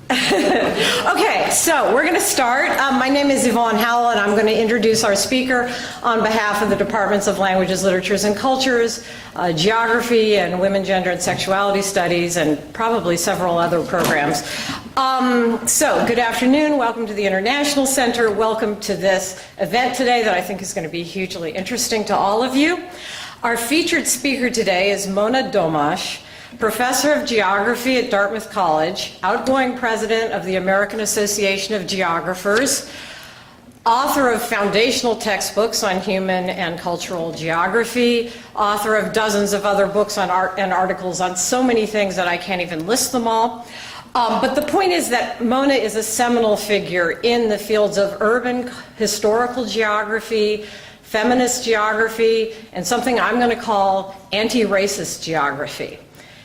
Okay, so we're going to start. My name is Yvonne Howell, and I'm going to introduce our speaker on behalf of the Departments of Languages, Literatures, and Cultures, Geography, and Women, Gender, and Sexuality Studies, and probably several other programs. So, good afternoon. Welcome to the International Center. Welcome to this event today that I think is going to be hugely interesting to all of you. Our featured speaker today is Mona Domosh, Professor of Geography at Dartmouth College, outgoing President of the American Association of Geographers, author of foundational textbooks on human and cultural geography, author of dozens of other books on art and articles on so many things that I can't even list them all. But the point is that Mona is a seminal figure in the fields of urban historical geography, feminist geography, and something I'm going to call anti-racist geography.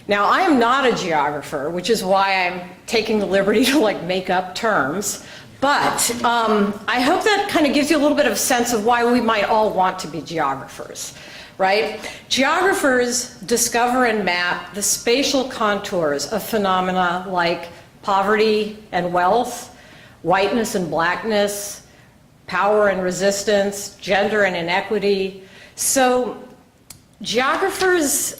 Now, I am not a geographer, which is why I'm taking the liberty to make up terms, but I hope that kind of gives you a little bit of a sense of why we might all want to be geographers, right? Geographers discover and map the spatial contours of phenomena like poverty and wealth, whiteness and blackness, power and resistance, gender and inequity. So geographers,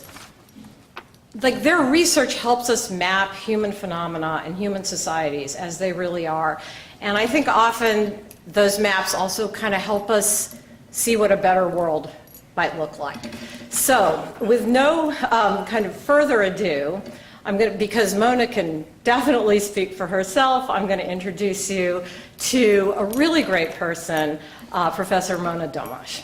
their research helps us map human phenomena and human societies as they really are. And I think often those maps also kind of help us see what a better world might look like. So with no kind of further ado, because Mona can definitely speak for herself, I'm going to introduce you to a really great person, Professor Mona Domosh.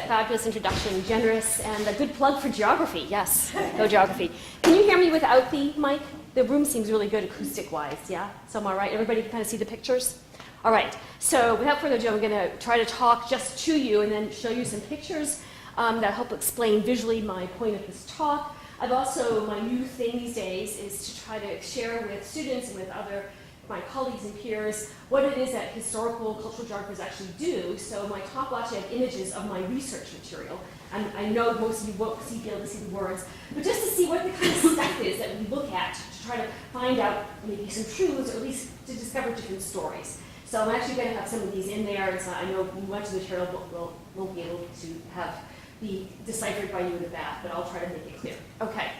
Fabulous introduction, generous, and a good plug for geography. Yes, go geography. Can you hear me without the mic? The room seems really good acoustic-wise, yeah? So am I right? Everybody can kind of see the pictures? All right, so without further ado, I'm going to try to talk just to you and then show you some pictures that help explain visually my point of this talk. I've also, my new thing these days is to try to share with students and with my colleagues and peers what it is that historical cultural geographers actually do. So my talk will actually have images of my research material. And I know most of you won't be able to see the words, but just to see what the kind of stuff is that we look at to try to find out maybe some truths, or at least to discover different stories. So I'm actually going to have some of these in there. So I know much of the material won't be able to be deciphered by you in the back, but I'll try to make it clear. Okay.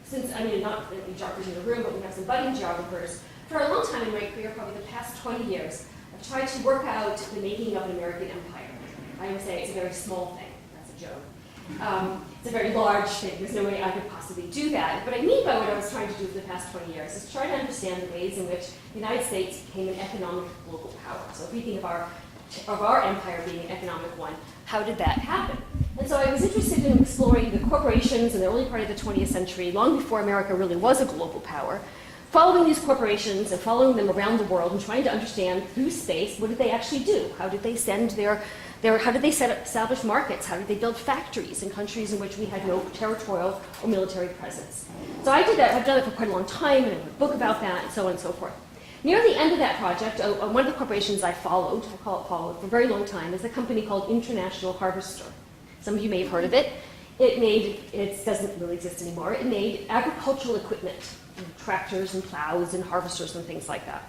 Since, not the geographers in the room, but we have some budding geographers, for a long time in my career, probably the past 20 years, I've tried to work out the making of an American empire. I always say it's a very small thing. That's a joke. It's a very large thing. There's no way I could possibly do that. What I mean by what I was trying to do for the past 20 years is try to understand the ways in which the United States became an economic global power. So if we think of our empire being an economic one, how did that happen? And so I was interested in exploring the corporations in the early part of the 20th century, long before America really was a global power, following these corporations and following them around the world and trying to understand through space, what did they actually do? How did they send how did they establish markets? How did they build factories in countries in which we had no territorial or military presence? So I did that. I've done it for quite a long time, and I wrote a book about that, and so on and so forth. Near the end of that project, one of the corporations I followed for a very long time, is a company called International Harvester. Some of you may have heard of it. It doesn't really exist anymore. It made agricultural equipment, tractors and plows and harvesters and things like that.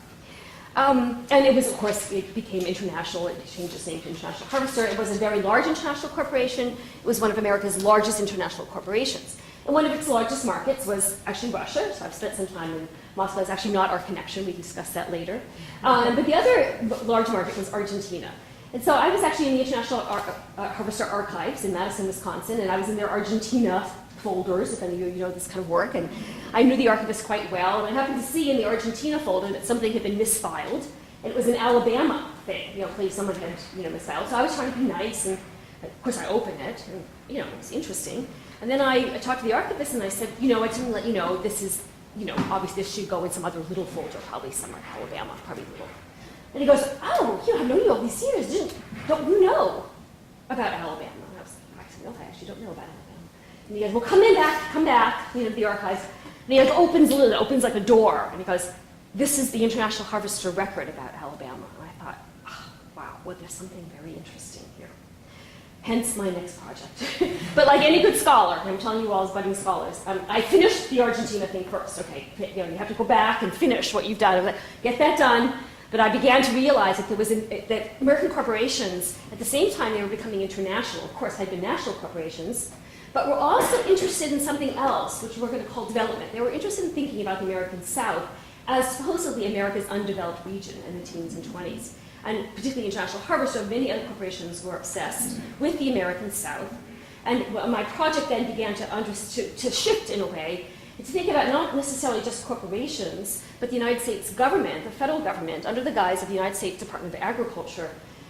And it was, of course, it became international. It changed its name to International Harvester. It was a very large international corporation. It was one of America's largest international corporations. And one of its largest markets was actually Russia. So I've spent some time in Moscow. It's actually not our connection. We can discuss that later. But the other large market was Argentina. And so I was actually in the International Harvester Archives in Madison, Wisconsin, and I was in their Argentina folders, if any of you know this kind of work, and I knew the archivist quite well, and I happened to see in the Argentina folder that something had been misfiled, and it was an Alabama thing, someone had, misfiled. So I was trying to be nice, and of course I opened it, and, it was interesting. And then I talked to the archivist, and I said, I didn't let you know, this is, obviously this should go in some other little folder, probably somewhere in Alabama, probably little. And he goes, oh, I've known you all these years. Don't you know about Alabama? And I said, no, I actually don't know about Alabama. And he goes, well, come back, the archives. And he opens like a door, and he goes, this is the International Harvester record about Alabama. And I thought, oh, wow, well, there's something very interesting here. hence my next project. But like any good scholar, and I'm telling you all as budding scholars, I finished the Argentina thing first. Okay, you have to go back and finish what you've done. I was like, get that done. But I began to realize that that American corporations, at the same time they were becoming international, of course had been national corporations, but were also interested in something else, which we're going to call development. They were interested in thinking about the American South as supposedly America's undeveloped region in the teens and 20s. And particularly International Harbor, so many other corporations were obsessed with the American South. And my project then began to shift in a way, to think about not necessarily just corporations, but the United States government, the federal government, under the guise of the United States Department of Agriculture,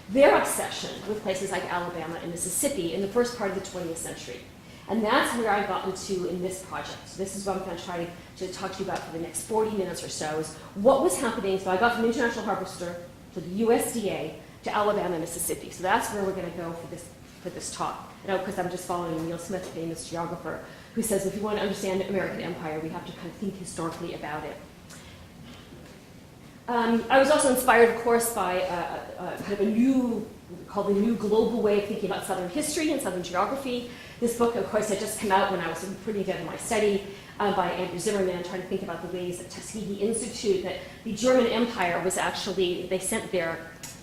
their obsession with places like Alabama and Mississippi in the first part of the 20th century. And that's where I got into in this project. So this is what I'm going to try to talk to you about for the next 40 minutes or so, is what was happening. So I got from International Harvester to the USDA to Alabama, Mississippi. So that's where we're going to go for this talk. And of course, I'm just following Neil Smith, a famous geographer, who says if you want to understand the American empire, we have to kind of think historically about it. I was also inspired, of course, by kind of a new, called the New Global Way of Thinking about Southern History and Southern Geography. This book, of course, had just come out when I was pretty dead in my study by Andrew Zimmerman, trying to think about the ways that Tuskegee Institute, that the German Empire was actually, they sent their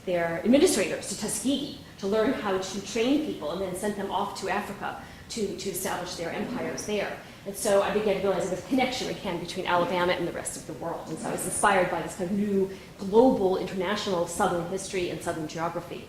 administrators to Tuskegee to learn how to train people and then sent them off to Africa to establish their empires there. And so I began to realize there was a connection again between Alabama and the rest of the world. And so I was inspired by this kind of new global international Southern history and Southern geography.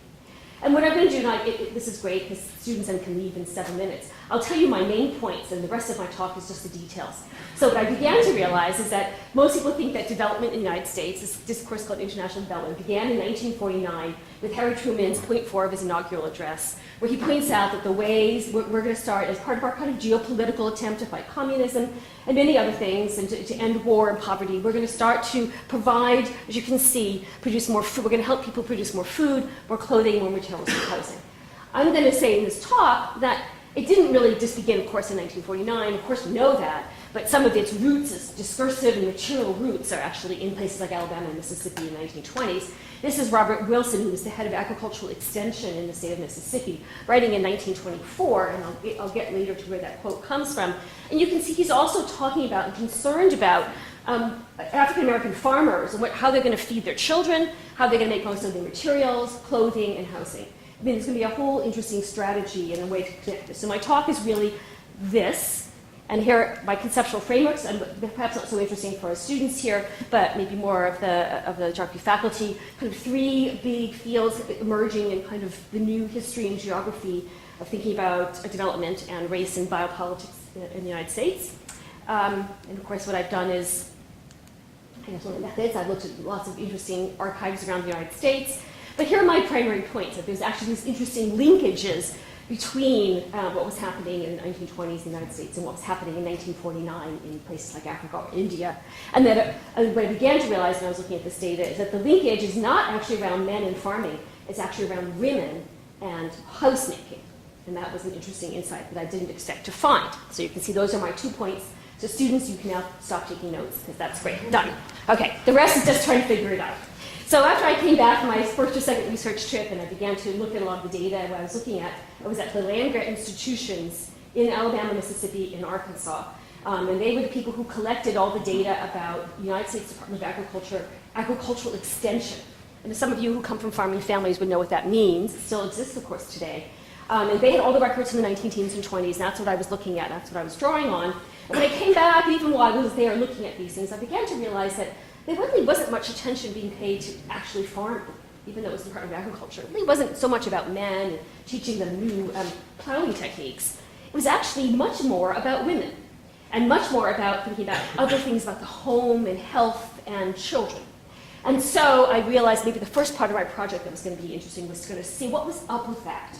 And what I'm going to do now, this is great because students then can leave in 7 minutes. I'll tell you my main points, and the rest of my talk is just the details. So what I began to realize is that most people think that development in the United States, this discourse called international development, began in 1949 with Harry Truman's point 4 of his inaugural address, where he points out that the ways we're going to start as part of our kind of geopolitical attempt to fight communism and many other things, and to end war and poverty, we're going to start to provide, as you can see, produce more food. We're going to help people produce more food, more clothing, more materials for housing. I'm going to say in this talk that it didn't really just begin, of course, in 1949. Of course, we know that. But some of its roots, its discursive and material roots, are actually in places like Alabama and Mississippi in the 1920s. This is Robert Wilson, who was the head of agricultural extension in the state of Mississippi, writing in 1924, and I'll get later to where that quote comes from. And you can see he's also talking about and concerned about African-American farmers and how they're going to feed their children, how they're going to make most of their materials, clothing, and housing. I mean, there's going to be a whole interesting strategy and a way to connect this. So my talk is really this. And here are my conceptual frameworks, and perhaps not so interesting for our students here, but maybe more of the geography faculty. Kind of 3 big fields emerging in kind of the new history and geography of thinking about development and race and biopolitics in the United States. And of course, what I've done is, I guess one of the methods, I've looked at lots of interesting archives around the United States. But here are my primary points, that there's actually these interesting linkages between what was happening in the 1920s in the United States and what was happening in 1949 in places like Africa or India. And that what I began to realize when I was looking at this data is that the linkage is not actually around men and farming, it's actually around women and housemaking. And that was an interesting insight that I didn't expect to find. So you can see those are my 2 points. So students, you can now stop taking notes because that's great. Done. Okay, the rest is just trying to figure it out. So after I came back from my first or second research trip and I began to look at a lot of the data, what I was looking at, I was at the land-grant institutions in Alabama, Mississippi, and Arkansas. And they were the people who collected all the data about the United States Department of Agriculture, agricultural extension. And some of you who come from farming families would know what that means. It still exists, of course, today. And they had all the records from the 19 teens and 20s, and that's what I was looking at, that's what I was drawing on. And when I came back, even while I was there looking at these things, I began to realize that there really wasn't much attention being paid to actually farming, even though it was the Department of Agriculture. It really wasn't so much about men and teaching them new plowing techniques. It was actually much more about women, and much more about thinking about other things about the home and health and children. And so I realized maybe the first part of my project that was going to be interesting was going to see what was up with that.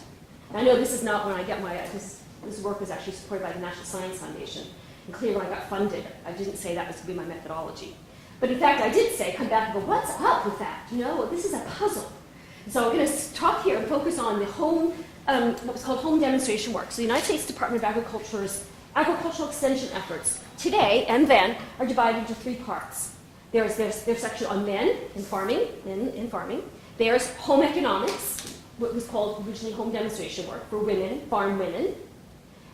And I know this is not when I get my, this work was actually supported by the National Science Foundation. And clearly when I got funded, I didn't say that was going to be my methodology. But in fact, I did say, come back and go, what's up with that? You know, this is a puzzle. So I'm going to talk here and focus on the home, what was called home demonstration work. So the United States Department of Agriculture's agricultural extension efforts today and then are divided into 3 parts. There's section on men in farming, in farming. There's home economics, what was called originally home demonstration work for women, farm women.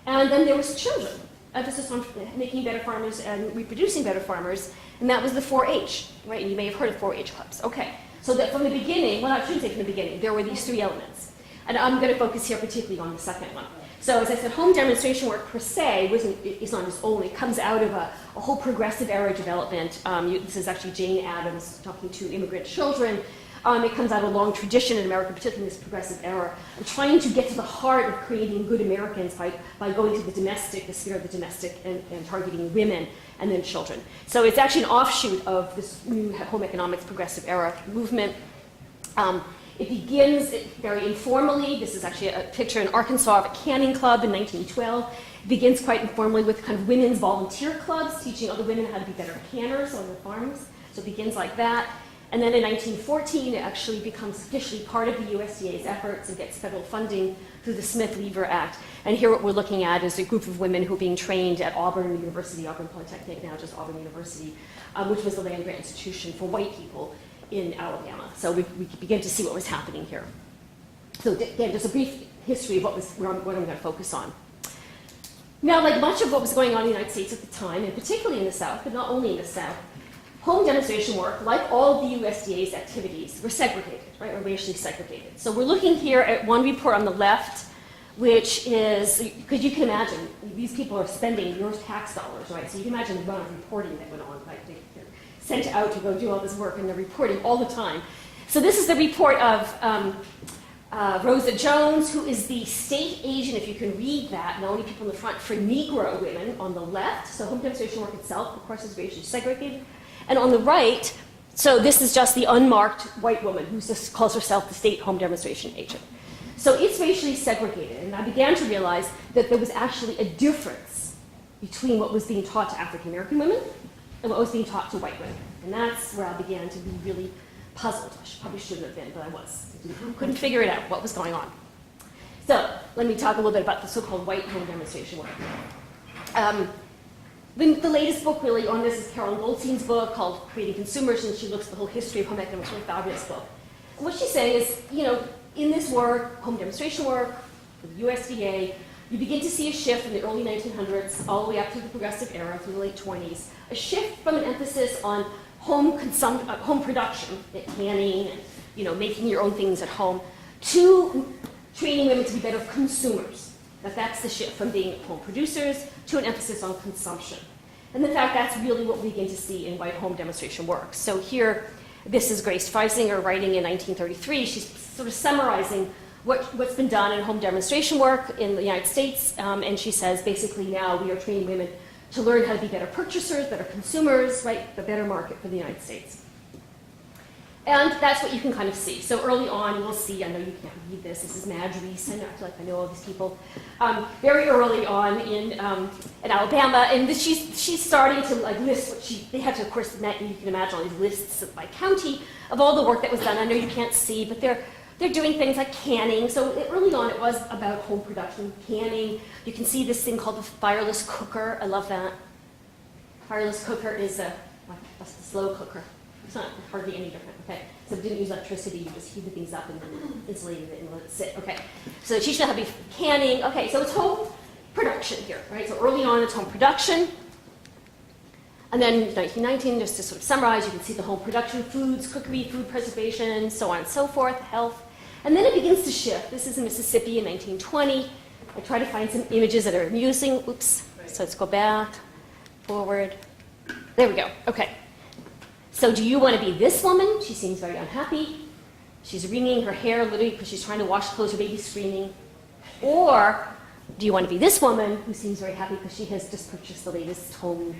And then there was children, emphasis on making better farmers and reproducing better farmers, and that was the 4-H, right? And you may have heard of 4-H clubs. Okay, so that from the beginning, well, I shouldn't say from the beginning, there were these three elements. And I'm going to focus here particularly on the second one. So as I said, home demonstration work per se is on its own. It comes out of a whole progressive era development. This is actually Jane Addams talking to immigrant children. It comes out of a long tradition in America, particularly in this progressive era, of trying to get to the heart of creating good Americans by going to the sphere of the domestic, and targeting women and then children. So it's actually an offshoot of this new home economics progressive era movement. It begins very informally. This is actually a picture in Arkansas of a canning club in 1912. It begins quite informally with kind of women's volunteer clubs, teaching other women how to be better canners on their farms. So it begins like that. And then in 1914, it actually becomes officially part of the USDA's efforts and gets federal funding through the Smith-Lever Act. And here what we're looking at is a group of women who are being trained at Auburn University, Auburn Polytechnic, now just Auburn University, which was the land-grant institution for white people in Alabama. So we begin to see what was happening here. So again, just a brief history of what I'm going to focus on. Now, like much of what was going on in the United States at the time, and particularly in the South, but not only in the South, home demonstration work, like all of the USDA's activities, were segregated, right, or racially segregated. So we're looking here at one report on the left, which is, because you can imagine, these people are spending your tax dollars, right? So you can imagine the amount of reporting that went on, right? They're sent out to go do all this work, and they're reporting all the time. So this is the report of Rosa Jones, who is the state agent, if you can read that, the only people in the front, for Negro women on the left. So home demonstration work itself, of course, is racially segregated. And on the right, so this is just the unmarked white woman who just calls herself the state home demonstration agent. So it's racially segregated, and I began to realize that there was actually a difference between what was being taught to African American women and what was being taught to white women. And that's where I began to be really puzzled. I probably shouldn't have been, but I was. Couldn't figure it out, what was going on. So let me talk a little bit about the so-called white home demonstration work. The latest book really on this is Carolyn Goldstein's book called Creating Consumers, and she looks at the whole history of home economics. It's a fabulous book. And what she's saying is, in this work, home demonstration work, for the USDA, you begin to see a shift in the early 1900s all the way up to the progressive era, through the late 20s, a shift from an emphasis on home production, canning, and making your own things at home, to training women to be better consumers. That's the shift from being home producers to an emphasis on consumption. And in fact, that's really what we begin to see in white home demonstration work. So here, this is Grace Freisinger writing in 1933. She's sort of summarizing what's been done in home demonstration work in the United States. And she says, basically now we are training women to learn how to be better purchasers, better consumers, right? The better market for the United States. And that's what you can kind of see. So early on, you'll see, I know you can't read this, this is Madge Reese, I feel like I know all these people. Very early on in Alabama, and she's starting to list what they had to, of course, you can imagine all these lists by county of all the work that was done. I know you can't see, but they're doing things like canning. So early on, it was about home production, canning. You can see this thing called the fireless cooker. I love that. Fireless cooker is a slow cooker. It's not hardly any different, okay? So it didn't use electricity, you just heated things up and then insulated it and let it sit, okay? So teach them how to be canning. Okay, so it's home production here, right? So early on, it's home production. And then 1919, just to sort of summarize, you can see the home production, foods, cookery, food preservation, so on and so forth, health. And then it begins to shift. This is in Mississippi in 1920. I try to find some images that are amusing. Oops, so let's go back, forward. There we go, okay. So do you want to be this woman? She seems very unhappy. She's wringing her hair literally because she's trying to wash clothes, her baby's screaming. Or do you want to be this woman who seems very happy because she has just purchased the latest home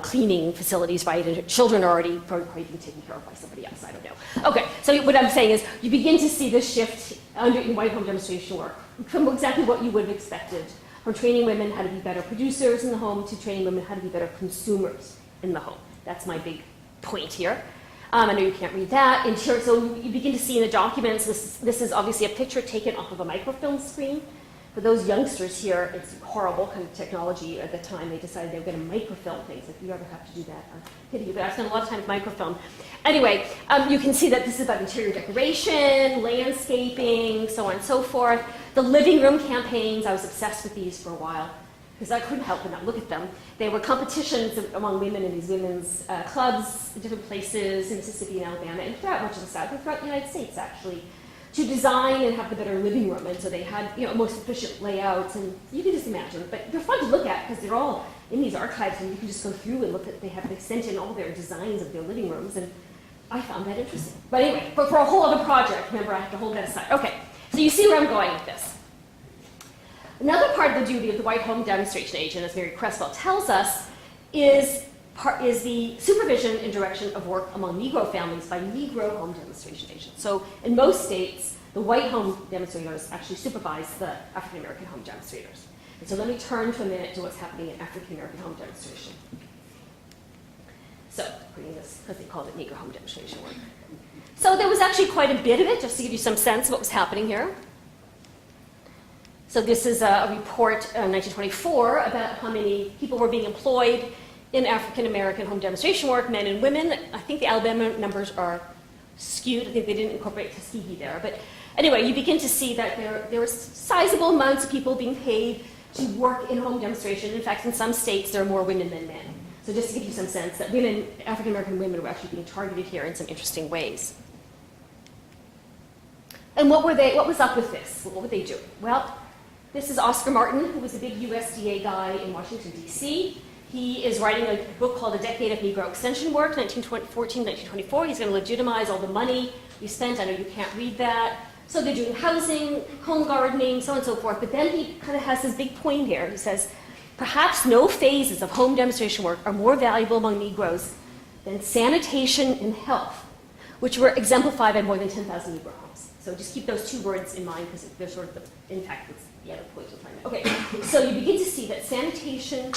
cleaning facilities, right? And her children are already probably being taken care of by somebody else. I don't know. Okay, so what I'm saying is you begin to see this shift in white home demonstration work from exactly what you would have expected, from training women how to be better producers in the home to training women how to be better consumers in the home. That's my big point here. I know you can't read that. And here, so you begin to see in the documents, this is obviously a picture taken off of a microfilm screen. For those youngsters here, it's horrible kind of technology. At the time, they decided they were going to microfilm things. If you ever have to do that, I'm kidding you, but I spent a lot of time with microfilm. Anyway, you can see that this is about interior decoration, landscaping, so on and so forth. The living room campaigns, I was obsessed with these for a while because I couldn't help but not look at them. They were competitions among women in these women's clubs in different places in Mississippi and Alabama and throughout much of the South and throughout the United States, actually, to design and have the better living room. And so they had, most efficient layouts, and you can just imagine. But they're fun to look at because they're all in these archives, and you can just go through and look at. They sent in all their designs of their living rooms, and I found that interesting. But anyway, for a whole other project, remember, I have to hold that aside. Okay, so you see where I'm going with this. Another part of the duty of the White Home Demonstration Agent, as Mary Creswell tells us, is the supervision and direction of work among Negro families by Negro home demonstration agents. So in most states, the white home demonstrators actually supervise the African American home demonstrators. And so let me turn for a minute to what's happening in African American home demonstration. So, putting this, because they called it Negro home demonstration work. So there was actually quite a bit of it, just to give you some sense of what was happening here. So this is a report in 1924 about how many people were being employed in African American home demonstration work, men and women. I think the Alabama numbers are skewed. I think they didn't incorporate Tuskegee there. But anyway, you begin to see that there were sizable amounts of people being paid to work in home demonstration. In fact, in some states, there are more women than men. So just to give you some sense that women, African American women, were actually being targeted here in some interesting ways. And what was up with this? What were they doing? Well, this is Oscar Martin, who was a big USDA guy in Washington, D.C. He is writing a book called A Decade of Negro Extension Work, 1914, 1924. He's going to legitimize all the money we spent. I know you can't read that. So they're doing housing, home gardening, so on and so forth. But then he kind of has this big point here. He says, perhaps no phases of home demonstration work are more valuable among Negroes than sanitation and health, which were exemplified by more than 10,000 Negro homes. So just keep those two words in mind because they're sort of the impact that's the other point we're trying to. Okay, so you begin to see that sanitation,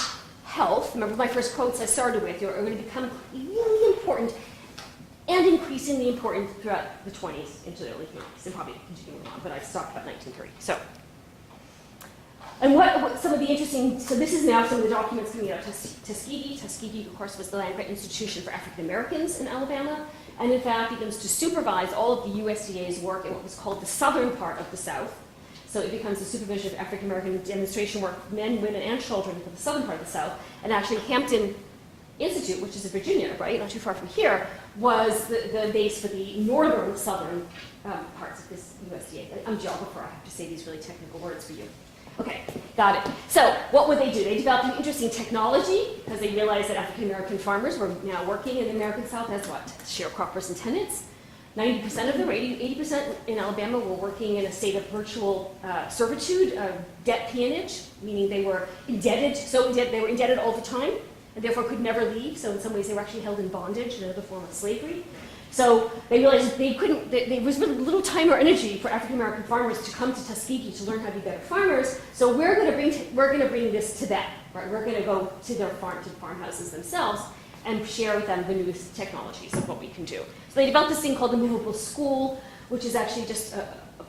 health, remember my first quotes I started with, are going to become really important and increasingly important throughout the 20s into the early 30s, and probably continuing on, but I talked about 1930. So, and what some of the interesting, so this is now some of the documents coming out of Tuskegee. Tuskegee, of course, was the land grant institution for African Americans in Alabama, and in fact begins to supervise all of the USDA's work in what was called the southern part of the South. So it becomes the supervision of African American demonstration work, men, women, and children for the southern part of the South. And actually Hampton Institute, which is in Virginia, right, not too far from here, was the base for the northern southern parts of this USDA. I'm a geographer, I have to say these really technical words for you. Okay, got it. So what would they do? They developed an interesting technology because they realized that African American farmers were now working in the American South as what? Sharecroppers and tenants. 90% of them, or 80% in Alabama, were working in a state of virtual servitude, debt peonage, meaning they were indebted, they were indebted all the time, and therefore could never leave. So in some ways, they were actually held in bondage, another form of slavery. So they realized they couldn't. There was little time or energy for African American farmers to come to Tuskegee to learn how to be better farmers. So we're going to bring this to them. Right? We're going to go to their farmhouses themselves and share with them the newest technologies of what we can do. So they developed this thing called the movable school, which is actually just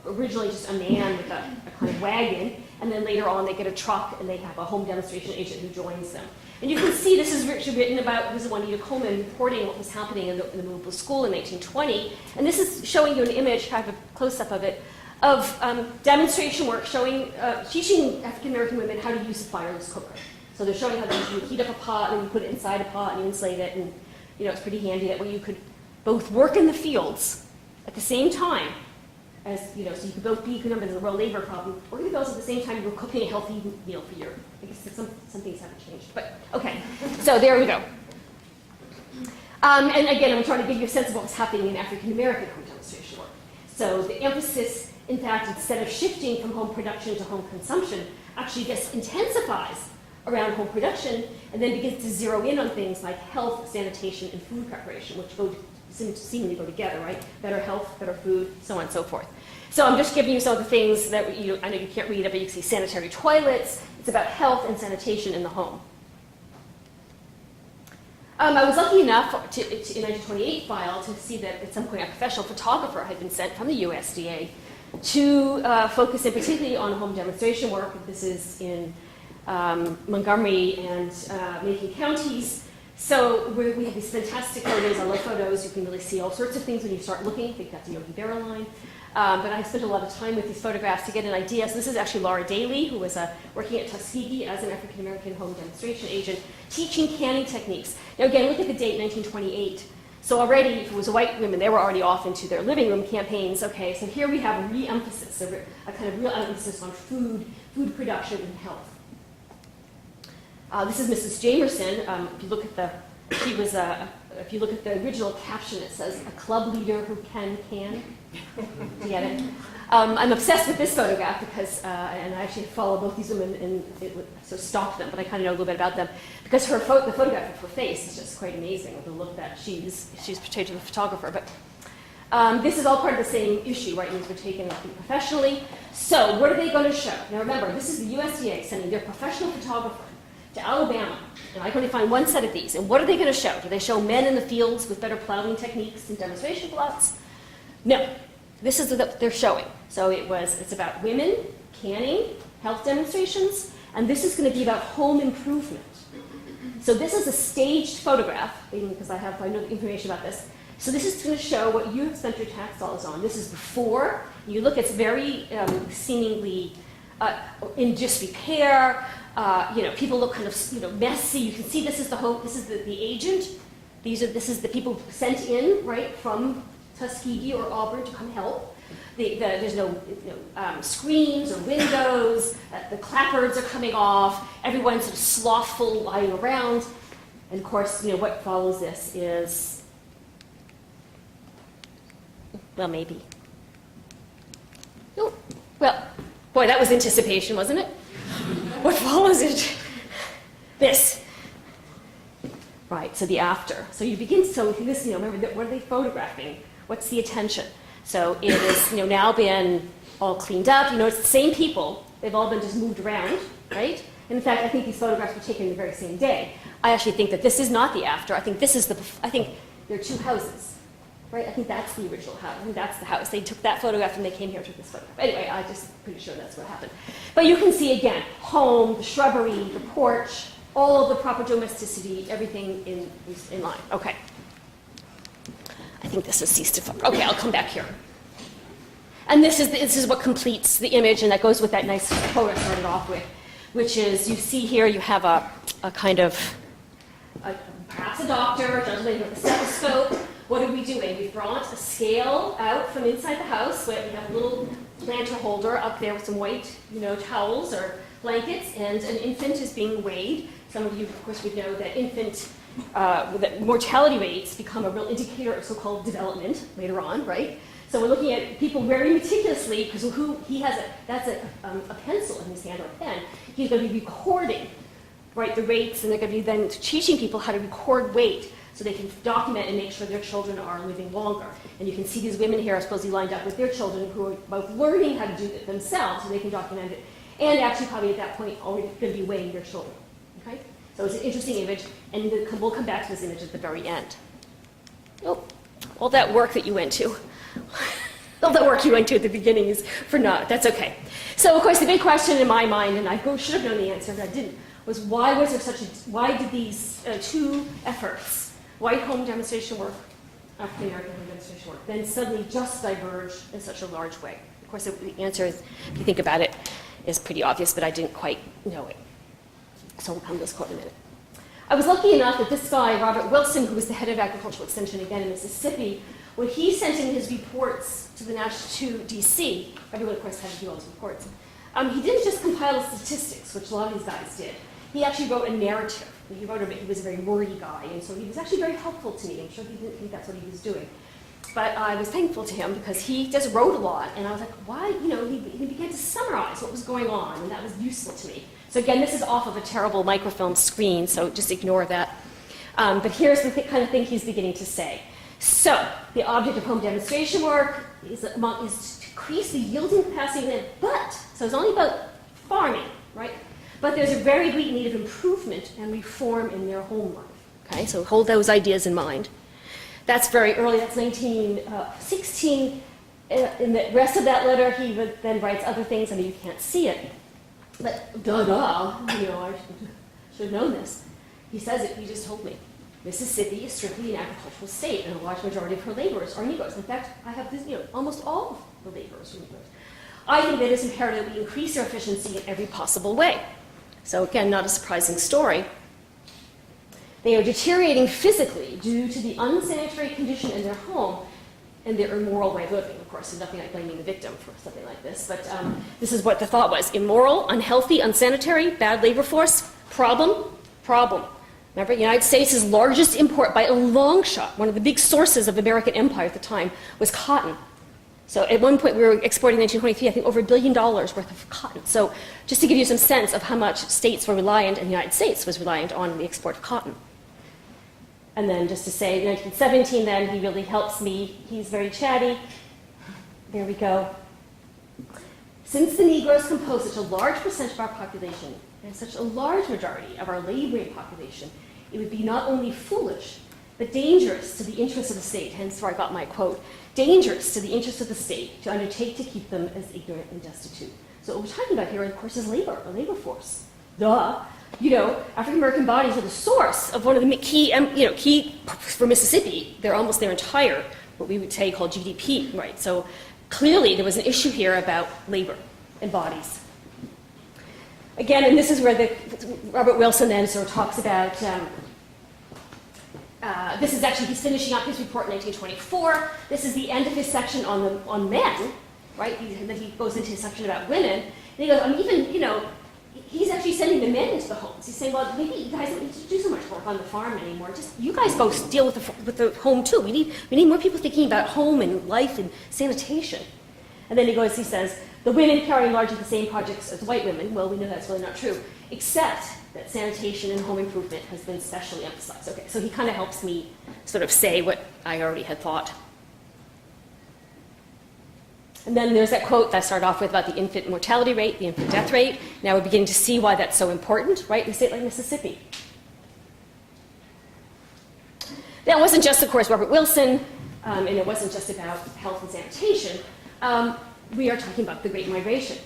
originally just a man with a kind of wagon, and then later on they get a truck and they have a home demonstration agent who joins them. And you can see this is written about, this is Juanita Coleman reporting what was happening in the movable school in 1920, and this is showing you an image, kind of a close-up of it, of demonstration work showing, teaching African American women how to use a fireless cooker. So they're showing how you heat up a pot and you put it inside a pot and you insulate it, and it's pretty handy that way you could both work in the fields at the same time as, so you could both be, remember there's a real labor problem, work in the fields at the same time you were cooking a healthy meal for your, I guess some things haven't changed, but okay. So there we go. And again, I'm trying to give you a sense of what was happening in African American home demonstration work. So the emphasis, in fact, instead of shifting from home production to home consumption, actually just intensifies around home production, and then begins to zero in on things like health, sanitation, and food preparation, which seemingly go together, right? Better health, better food, so on and so forth. So I'm just giving you some of the things that I know you can't read it, but you can see sanitary toilets. It's about health and sanitation in the home. I was lucky enough in 1928 file to see that at some point a professional photographer had been sent from the USDA to focus in particularly on home demonstration work. This is in Montgomery and Macon counties. So we have these fantastic photos. I love photos. You can really see all sorts of things when you start looking. I think that's a Yogi Berra line. But I spent a lot of time with these photographs to get an idea. So this is actually Laura Daly, who was working at Tuskegee as an African-American home demonstration agent, teaching canning techniques. Now again, look at the date, 1928. So already, if it was white women, they were already off into their living room campaigns. Okay, so here we have a re-emphasis, a kind of real emphasis on food production and health. This is Mrs. Jamerson. If you look at if you look at the original caption, it says, "A club leader who can." Do you get it? I'm obsessed with this photograph because, and I actually follow both these women and so stalk them, but I kind of know a little bit about them because the photograph of her face is just quite amazing. The look that she's portrayed to the photographer. But this is all part of the same issue, right? These were taken professionally. So what are they going to show? Now remember, this is the USDA sending their professional photographer to Alabama, and I can only find one set of these. And what are they going to show? Do they show men in the fields with better plowing techniques and demonstration plots? No. This is what they're showing. So it's about women, canning, health demonstrations, and this is going to be about home improvement. So this is a staged photograph, because I know the information about this. So this is going to show what you have spent your tax dollars on. This is before. You look, it's very seemingly in disrepair. People look kind of messy. You can see this is the home. This is the agent. This is the people sent in right from Tuskegee or Auburn to come help. There's no screens or windows. The clapboards are coming off. Everyone's sort of slothful, lying around. And of course, what follows this is, well, maybe. No, well, boy, that was anticipation, wasn't it? What follows it? This. Right, so the after. So you begin, so this, remember, what are they photographing? What's the attention? So it is, now been all cleaned up. It's the same people. They've all been just moved around, right? And in fact, I think these photographs were taken the very same day. I actually think that this is not the after. I think this is I think there are two houses, right? I think that's the original house. I think that's the house. They took that photograph and they came here and took this photograph. Anyway, I'm just pretty sure that's what happened. But you can see again, home, the shrubbery, the porch, all of the proper domesticity, everything in line. Okay. I think this is ceased to focus. Okay, I'll come back here. And this is what completes the image, and that goes with that nice photo I started off with, which is, you see here, you have a kind of, perhaps a doctor, a gentleman with a stethoscope. What are we doing? We brought a scale out from inside the house. We have a little planter holder up there with some white, towels or blankets, and an infant is being weighed. Some of you, of course, would know that that mortality rates become a real indicator of so-called development later on, right? So we're looking at people very meticulously, because that's a pencil in his hand or a pen. He's going to be recording, right, the rates, and they're going to be then teaching people how to record weight so they can document and make sure their children are living longer. And you can see these women here are supposedly lined up with their children who are both learning how to do it themselves so they can document it, and actually probably at that point already going to be weighing their children. Okay? So it's an interesting image, and we'll come back to this image at the very end. Oh, all that work that you went to. All the work you went to at the beginning is for naught. That's okay. So, of course, the big question in my mind, and I should have known the answer, but I didn't, was why did these two efforts, white home demonstration work, African American home demonstration work, then suddenly just diverge in such a large way? Of course, the answer is, if you think about it, is pretty obvious, but I didn't quite know it. So we'll come to this quote in a minute. I was lucky enough that this guy, Robert Wilson, who was the head of agricultural extension again in Mississippi, when he sent in his reports to DC, everyone, of course, had to do all his reports, he didn't just compile the statistics, which a lot of these guys did. He actually wrote a narrative. He was a very wordy guy, and so he was actually very helpful to me. I'm sure he didn't think that's what he was doing. But I was thankful to him because he just wrote a lot, and I was like, why? He began to summarize what was going on, and that was useful to me. So again, this is off of a terrible microfilm screen, so just ignore that. But here's the kind of thing he's beginning to say. So, the object of home demonstration work is to increase the yielding capacity of land, so it's only about farming, right? But there's a very great need of improvement and reform in their home life, okay? So hold those ideas in mind. That's very early, that's 1916. In the rest of that letter, he then writes other things. I mean, you can't see it, but I should have known this. He says it, he just told me. Mississippi is strictly an agricultural state, and a large majority of her laborers are Negroes. In fact, I have this, almost all of the laborers are Negroes. I think that it's imperative that we increase their efficiency in every possible way. So again, not a surprising story. They are deteriorating physically due to the unsanitary condition in their home and their immoral way of living. Of course, there's nothing like blaming the victim for something like this, but this is what the thought was. Immoral, unhealthy, unsanitary, bad labor force, problem. Remember, the United States' largest import by a long shot, one of the big sources of American empire at the time, was cotton. So at one point we were exporting in 1923, I think, over $1 billion worth of cotton. So just to give you some sense of how much states were reliant, and the United States was reliant on the export of cotton. And then just to say, in 1917 then, he really helps me. He's very chatty. There we go. Since the Negroes compose such a large percent of our population, and such a large majority of our laboring population, it would be not only foolish, but dangerous to the interests of the state, hence where I got my quote, dangerous to the interests of the state to undertake to keep them as ignorant and destitute. So what we're talking about here, of course, is labor, a labor force. Duh. African American bodies are the source of one of the key for Mississippi. They're almost their entire, what we would say, called GDP, right? So clearly there was an issue here about labor and bodies. Again, and this is where Robert Wilson then sort of talks about, this is actually, he's finishing up his report in 1924. This is the end of his section on men, right? And then he goes into his section about women. And he goes, he's actually sending the men into the homes. He's saying, well, maybe you guys don't need to do so much work on the farm anymore. Just you guys go deal with the home too. We need more people thinking about home and life and sanitation. And then he says, the women carry largely the same projects as white women. Well, we know that's really not true, except that sanitation and home improvement has been specially emphasized. Okay, so he kind of helps me sort of say what I already had thought. And then there's that quote that I started off with about the infant mortality rate, the infant death rate. Now we're beginning to see why that's so important, right, in a state like Mississippi. Now, it wasn't just, of course, Robert Wilson, and it wasn't just about health and sanitation. We are talking about the Great Migration,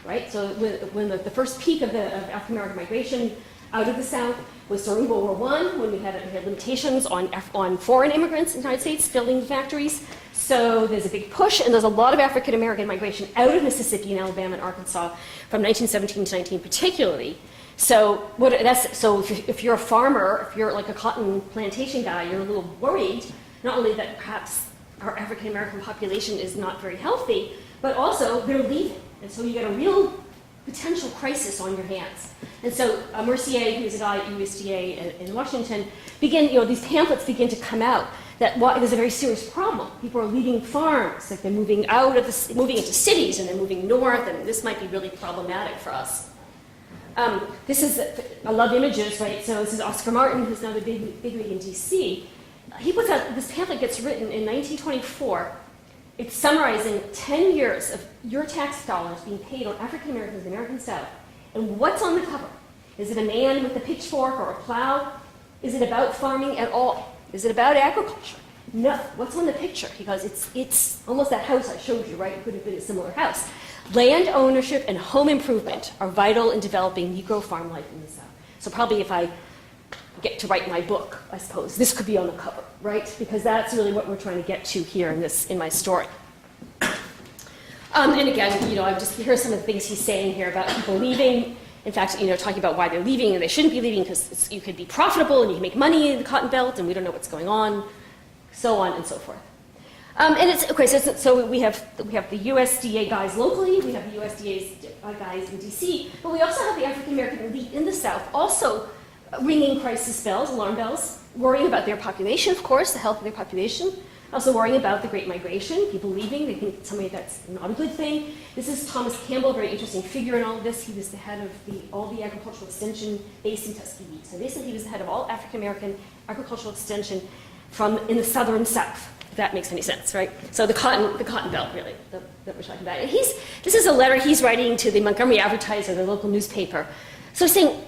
right? So when the first peak of African American migration out of the South was during World War I, when we had limitations on foreign immigrants in the United States building factories. So there's a big push, and there's a lot of African American migration out of Mississippi and Alabama and Arkansas from 1917 to 19 particularly. So if you're a farmer, if you're like a cotton plantation guy, you're a little worried, not only that perhaps our African American population is not very healthy, but also they're leaving. And so you get a real potential crisis on your hands. And so Mercier, who's a guy at USDA in Washington, these pamphlets begin to come out that there's a very serious problem. People are leaving farms, like they're moving moving into cities, and they're moving north, and this might be really problematic for us. I love images, right? So this is Oscar Martin, who's now the big wig in DC. He puts out, this pamphlet gets written in 1924. It's summarizing 10 years of your tax dollars being paid on African Americans in the American South. And what's on the cover? Is it a man with a pitchfork or a plow? Is it about farming at all? Is it about agriculture? No. What's on the picture? Because it's almost that house I showed you, right? It could have been a similar house. Land ownership and home improvement are vital in developing Negro farm life in the South. So probably if I get to write my book, I suppose, this could be on the cover, right? Because that's really what we're trying to get to here in my story. And again, here's some of the things he's saying here about people leaving. In fact, talking about why they're leaving and they shouldn't be leaving because you could be profitable and you can make money in the Cotton Belt and we don't know what's going on, so on and so forth. And it's okay. So we have the USDA guys locally, we have the USDA's guys in DC, but we also have the African American elite in the South also ringing crisis bells, alarm bells, worrying about their population, of course, the health of their population. Also worrying about the Great Migration, people leaving. They think somebody that's not a good thing. This is Thomas Campbell, a very interesting figure in all of this. He was the head of all the agricultural extension based in Tuskegee. So basically, he was the head of all African American agricultural extension in the southern South. If that makes any sense, right? So the cotton belt, really, that we're talking about. And this is a letter he's writing to the Montgomery Advertiser, the local newspaper. So saying,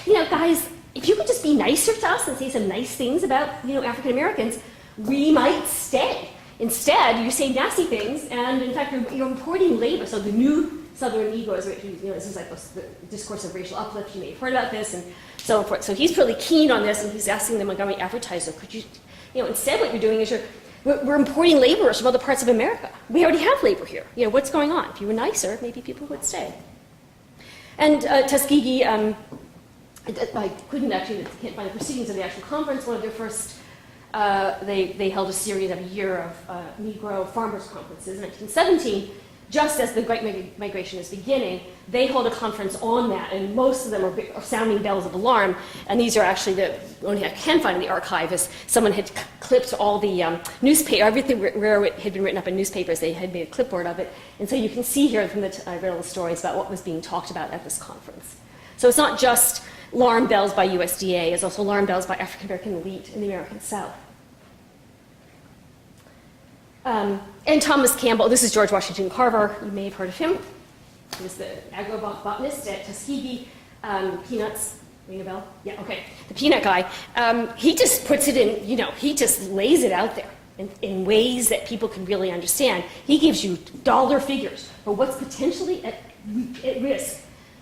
guys, if you could just be nicer to us and say some nice things about, African Americans, we might stay. Instead, you say nasty things, and in fact, you're importing labor. So the new Southern Negroes, this is like the discourse of racial uplift. You may have heard about this, and so forth. So he's really keen on this, and he's asking the Montgomery Advertiser, could you, instead what you're doing is we're importing laborers from other parts of America. We already have labor here. What's going on? If you were nicer, maybe people would stay. And Tuskegee, I couldn't actually, can't find the proceedings of the actual conference. One of their first, they held a series of a year of Negro farmers conferences in 1917. Just as the Great Migration is beginning, they hold a conference on that, and most of them are sounding bells of alarm. And these are actually the only I can find in the archive is someone had clipped all the newspaper, everything where it had been written up in newspapers. They had made a clipboard of it, and so you can see here from I read all the stories about what was being talked about at this conference. So it's not just alarm bells by USDA; it's also alarm bells by African American elite in the American South. And Thomas Campbell, this is George Washington Carver, you may have heard of him. He was the agrobotanist at Tuskegee. Peanuts, ring a bell? Yeah, okay. The peanut guy. He just puts it in, he just lays it out there in ways that people can really understand. He gives you dollar figures for what's potentially at risk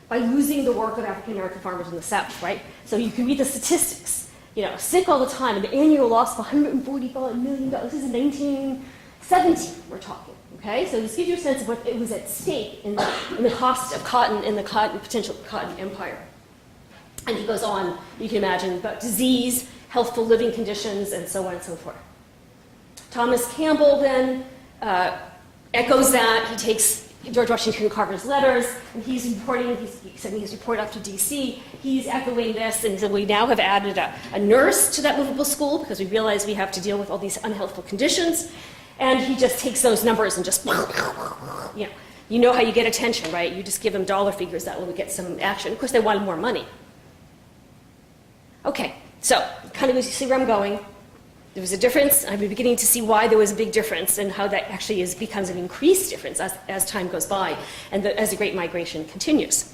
by losing the work of African American farmers in the South, right? So you can read the statistics. Sick all the time, an annual loss of $145 million. This is in 1917, we're talking, okay? So this gives you a sense of what it was at stake in the cost of cotton in the potential cotton empire. And he goes on, you can imagine, about disease, healthful living conditions, and so on and so forth. Thomas Campbell then echoes that. He takes George Washington Carver's letters, and he's sending his report up to DC. He's echoing this, and so we now have added a nurse to that movable school because we realize we have to deal with all these unhealthful conditions. And he just takes those numbers and just, you know how you get attention, right? You just give them dollar figures, that will get some action. Of course, they wanted more money. Okay, so kind of you see where I'm going. There was a difference. I'm beginning to see why there was a big difference and how that actually becomes an increased difference as time goes by and as the Great Migration continues.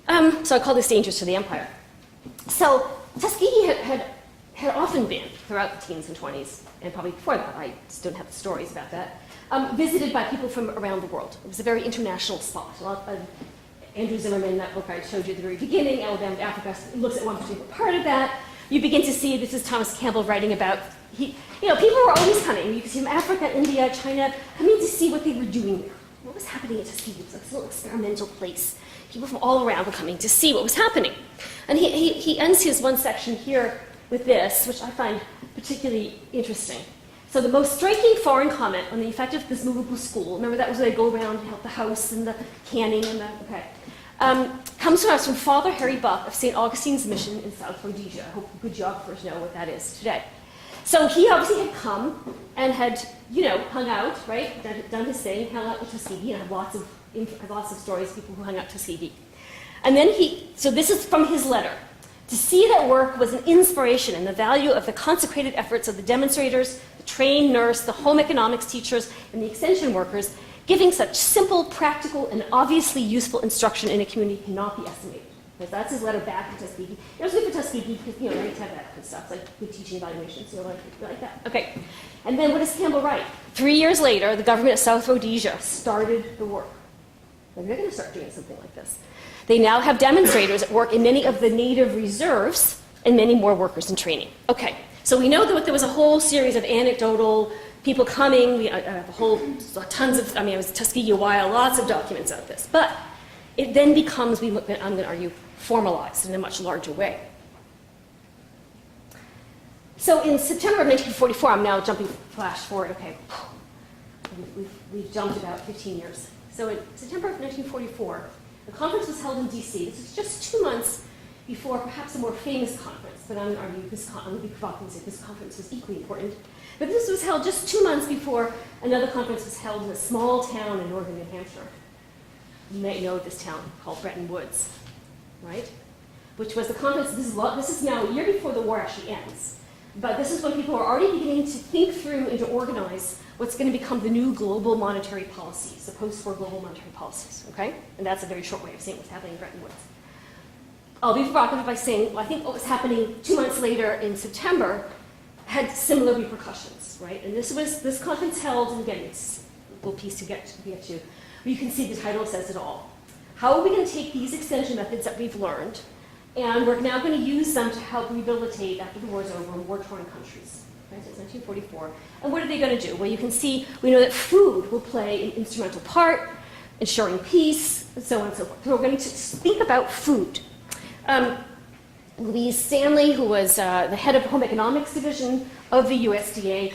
So I call this dangerous to the empire. So Tuskegee had often been, throughout the teens and 20s, and probably before that, I just don't have the stories about that, visited by people from around the world. It was a very international spot. A lot of Andrew Zimmerman, that book I showed you at the very beginning, Alabama to Africa, looks at one particular part of that. You begin to see, this is Thomas Campbell writing about, people were always coming. You could see from Africa, India, China, coming to see what they were doing there. What was happening at Tuskegee? It was like this little experimental place. People from all around were coming to see what was happening. And he ends his one section here with this, which I find particularly interesting. So the most striking foreign comment on the effect of this movable school, remember that was where they go around and help the house and the canning and comes to us from Father Harry Buck of St. Augustine's Mission in South Rhodesia. I hope good geographers know what that is today. So he obviously had come and had, hung out, right, done his thing, hung out with Tuskegee, and I have lots of stories of people who hung out Tuskegee. And then so this is from his letter. To see that work was an inspiration in the value of the consecrated efforts of the demonstrators, the trained nurse, the home economics teachers, and the extension workers, giving such simple, practical, and obviously useful instruction in a community cannot be estimated. Because that's his letter back to Tuskegee. It was good for Tuskegee because, you have that good stuff, like good teaching evaluations, like that. Okay. And then what does Campbell write? 3 years later, the government of South Rhodesia started the work. They're going to start doing something like this. They now have demonstrators at work in many of the native reserves and many more workers in training. Okay, so we know that there was a whole series of anecdotal people coming, tons of, I was at Tuskegee a while, lots of documents of this. But it then becomes, I'm going to argue, formalized in a much larger way. So in September of 1944, I'm now jumping flash forward, okay, we've jumped about 15 years. So in September of 1944, the conference was held in DC. This was just 2 months before perhaps a more famous conference, but I'm going to argue I'm going to be provocative and say this conference was equally important. But this was held just 2 months before another conference was held in a small town in northern New Hampshire. You may know this town called Bretton Woods, right? Which was the conference, this is now a year before the war actually ends. But this is when people are already beginning to think through and to organize what's going to become the new global monetary policies, the post-war global monetary policies, okay? And that's a very short way of saying what's happening in Bretton Woods. I'll be provocative by saying, well, I think what was happening 2 months later in September had similar repercussions, right? And this conference held, and again, it's a little piece to get to. You can see the title says it all. How are we going to take these extension methods that we've learned, and we're now going to use them to help rehabilitate after the war's over in war-torn countries, right? So it's 1944. And what are they going to do? Well, you can see, we know that food will play an instrumental part, ensuring peace, and so on and so forth. So we're going to think about food. Louise Stanley, who was the head of the Home Economics Division of the USDA,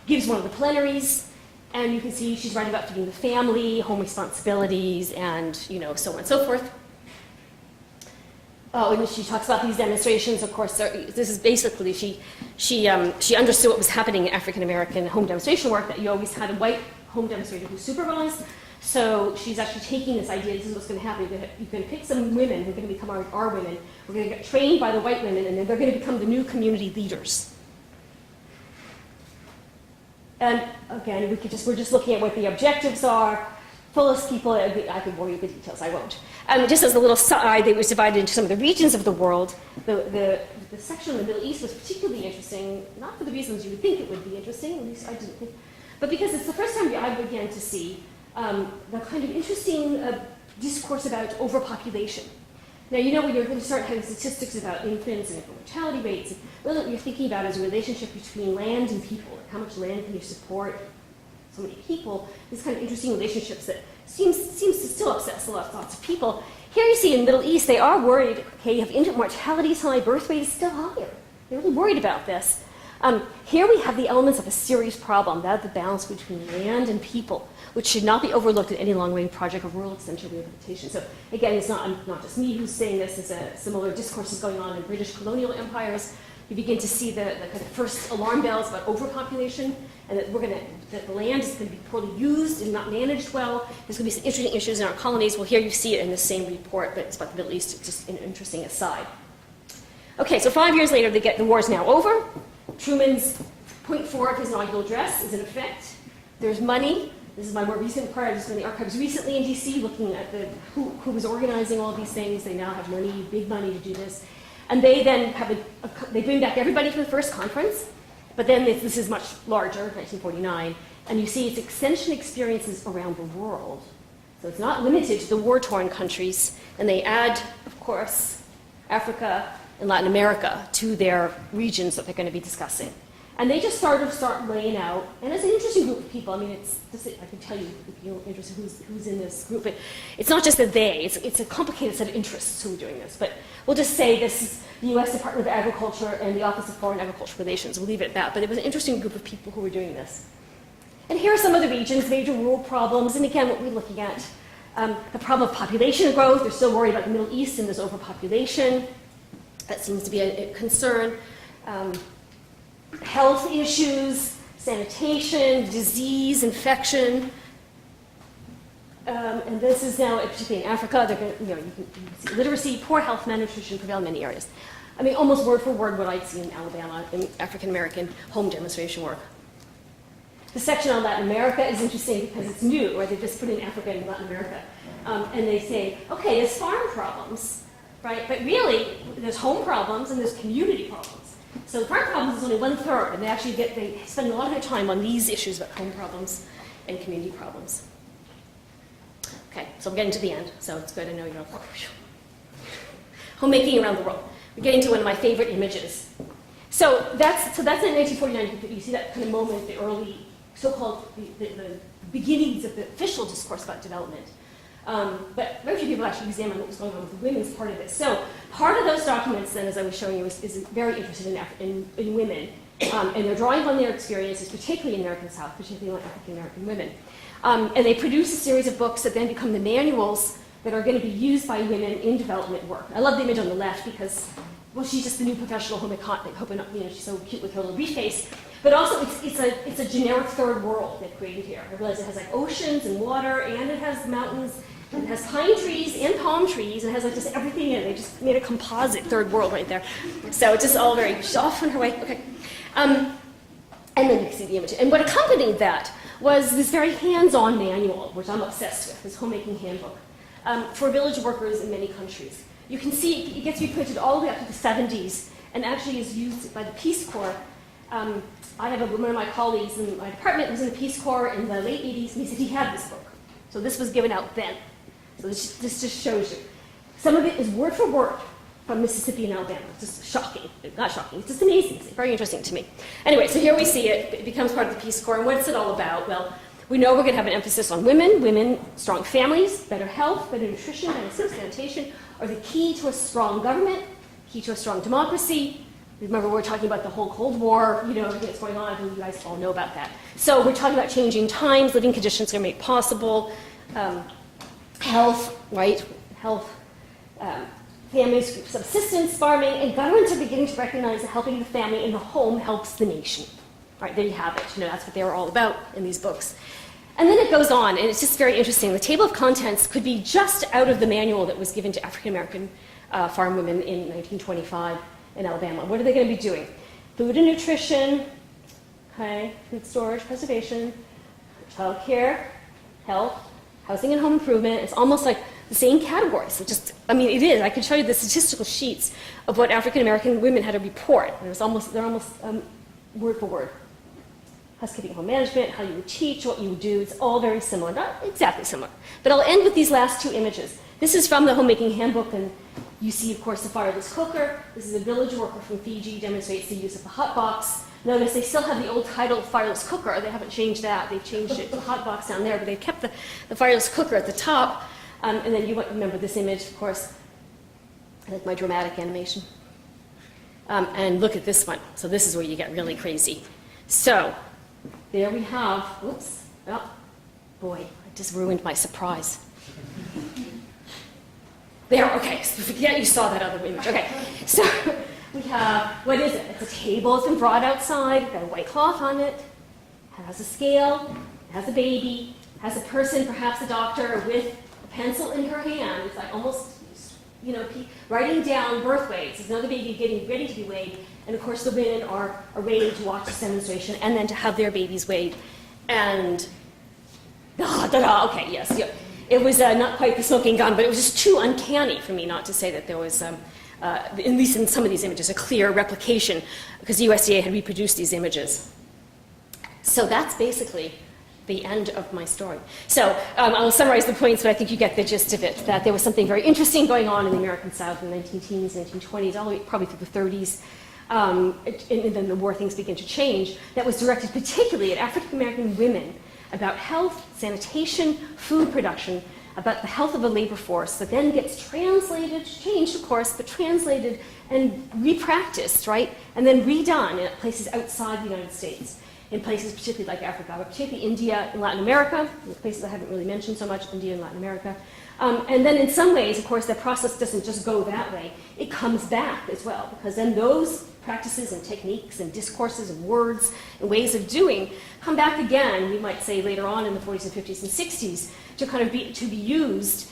gives one of the plenaries, and you can see she's writing about feeding the family, home responsibilities, and so on and so forth. Oh, and she talks about these demonstrations. Of course, this is basically she understood what was happening in African American home demonstration work, that you always had a white home demonstrator who supervised. So she's actually taking this idea, this is what's going to happen. You're going to pick some women who are going to become our women. We're going to get trained by the white women, and then they're going to become the new community leaders. And again, we're just looking at what the objectives are. Fullest people, I could bore you with the details, I won't. Just as a little side, they was divided into some of the regions of the world. The section in the Middle East was particularly interesting, not for the reasons you would think it would be interesting, at least I didn't think, but because it's the first time I began to see the kind of interesting discourse about overpopulation. Now, when you're going to start having statistics about infants and mortality rates, really what you're thinking about is a relationship between land and people. Like how much land can you support so many people? These kind of interesting relationships that seems to still obsess lots of people. Here you see in the Middle East, they are worried, okay, you have infant mortality is high, birth rate is still higher. They're really worried about this. Here we have the elements of a serious problem, that of the balance between land and people, which should not be overlooked in any long-range project of rural extension rehabilitation. So again, it's not just me who's saying this, there's similar discourses going on in British colonial empires. You begin to see the kind of first alarm bells about overpopulation, and that the land is going to be poorly used and not managed well. There's going to be some interesting issues in our colonies. Well, here you see it in the same report, but it's about the Middle East. It's just an interesting aside. Okay, so 5 years later, the war is now over. Truman's point 4 of his inaugural address is in effect. There's money. This is my more recent part. I was in the archives recently in DC looking at who was organizing all these things. They now have money, big money to do this. And they then they bring back everybody from the first conference, but then this is much larger, 1949, and you see its extension experiences around the world. So it's not limited to the war-torn countries, and they add, of course, Africa and Latin America to their regions that they're going to be discussing. And they just start laying out, and it's an interesting group of people. I mean, I can tell you if you're interested who's in this group, but it's not just that it's a complicated set of interests who are doing this. But we'll just say this is the U.S. Department of Agriculture and the Office of Foreign Agricultural Relations. We'll leave it at that. But it was an interesting group of people who were doing this. And here are some of the regions, major rural problems, and again, what we're looking at. The problem of population growth. They're still worried about the Middle East and this overpopulation. That seems to be a concern. Health issues, sanitation, disease, infection. And this is now, particularly in Africa, you can see literacy, poor health, malnutrition prevail in many areas. I mean, almost word for word what I'd see in Alabama in African American home demonstration work. The section on Latin America is interesting because it's new, right? They just put in Africa and Latin America. And they say, okay, there's farm problems, right? But really, there's home problems and there's community problems. So farm problems is only 1/3, and they spend a lot of their time on these issues about home problems and community problems. Okay, so I'm getting to the end, so it's good. I know you're homemaking around the world. We're getting to one of my favorite images. So that's in 1949. You see that kind of moment, the early so-called the beginnings of the official discourse about development. But very few people actually examine what was going on with the women's part of it. So part of those documents, then, as I was showing you, is very interested in women. And they're drawing on their experiences, particularly in the American South, particularly on African American women. And they produce a series of books that then become the manuals that are going to be used by women in development work. I love the image on the left because, well, she's just the new professional home economist. She's so cute with her little briefcase. But also, it's a generic third world they've created here. I realize it has like oceans and water, and it has mountains, and it has pine trees and palm trees, and it has like just everything in it. They just made a composite third world right there. So it's just all very, she's off on her way. Okay. And then you can see the image. And what accompanied that was this very hands-on manual, which I'm obsessed with, this homemaking handbook, for village workers in many countries. You can see it gets reprinted all the way up to the 70s, and actually is used by the Peace Corps I have one of my colleagues in my department was in the Peace Corps in the late 80s, and he said he had this book. So this was given out then. So this just shows you. Some of it is word for word from Mississippi and Alabama. It's just shocking. Not shocking. It's just amazing. It's very interesting to me. Anyway, so here we see it. It becomes part of the Peace Corps. And what's it all about? Well, we know we're going to have an emphasis on women, strong families, better health, better nutrition, better sanitation are the key to a strong government, key to a strong democracy. Remember, we're talking about the whole Cold War, everything that's going on. I think you guys all know about that. So we're talking about changing times, living conditions going to make possible, health, right? Health, families, subsistence, farming, and governments are beginning to recognize that helping the family in the home helps the nation. All right, there you have it. That's what they were all about in these books. And then it goes on, and it's just very interesting. The table of contents could be just out of the manual that was given to African American farm women in 1925 in Alabama. What are they going to be doing? Food and nutrition, okay, food storage, preservation, child care, health, housing and home improvement. It's almost like the same categories. It is. I could show you the statistical sheets of what African American women had to report. They're almost word for word. Housekeeping, home management, how you would teach, what you would do. It's all very similar, not exactly similar. But I'll end with these last two images. This is from the Homemaking Handbook, and you see, of course, the fireless cooker. This is a village worker from Fiji, demonstrates the use of the hot box. Notice they still have the old title, fireless cooker. They haven't changed that. They've changed it to hot box down there, but they've kept the fireless cooker at the top. And then you might remember this image, of course. I like my dramatic animation. And look at this one. So this is where you get really crazy. So there we have, whoops, oh, boy, I just ruined my surprise. There, okay, so forget you saw that other image. Okay, so we have, what is it? It's a table, it's been brought outside, got a white cloth on it, it has a scale, it has a baby, it has a person, perhaps a doctor, with a pencil in her hand. It's like almost, writing down birth weights. There's another baby getting ready to be weighed, and of course the women are arrayed to watch this demonstration and then to have their babies weighed. And, okay, yes, yeah. It was not quite the smoking gun, but it was just too uncanny for me not to say that there was, at least in some of these images, a clear replication, because the USDA had reproduced these images. So that's basically the end of my story. So I'll summarize the points, but I think you get the gist of it, that there was something very interesting going on in the American South in the 19-teens, 1920s, all the way probably through the 30s, and then the war things began to change, that was directed particularly at African American women about health, sanitation, food production, about the health of the labor force that then gets translated, changed of course, but translated and repracticed, right? And then redone in places outside the United States, in places particularly like Africa, but particularly India and Latin America, places I haven't really mentioned so much, India and Latin America. And then in some ways, of course, that process doesn't just go that way. It comes back as well, because then those practices and techniques and discourses and words and ways of doing come back again, we might say later on in the 40s and 50s and 60s, to kind of be used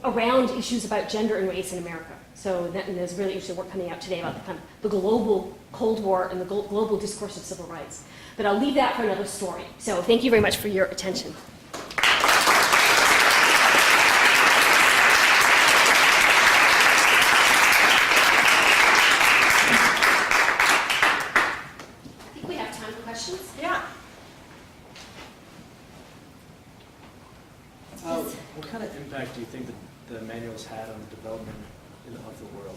around issues about gender and race in America. So and there's really interesting work coming out today about the kind of the global Cold War and the global discourse of civil rights. But I'll leave that for another story. So thank you very much for your attention. What kind of impact do you think that the manuals had on the development of the world?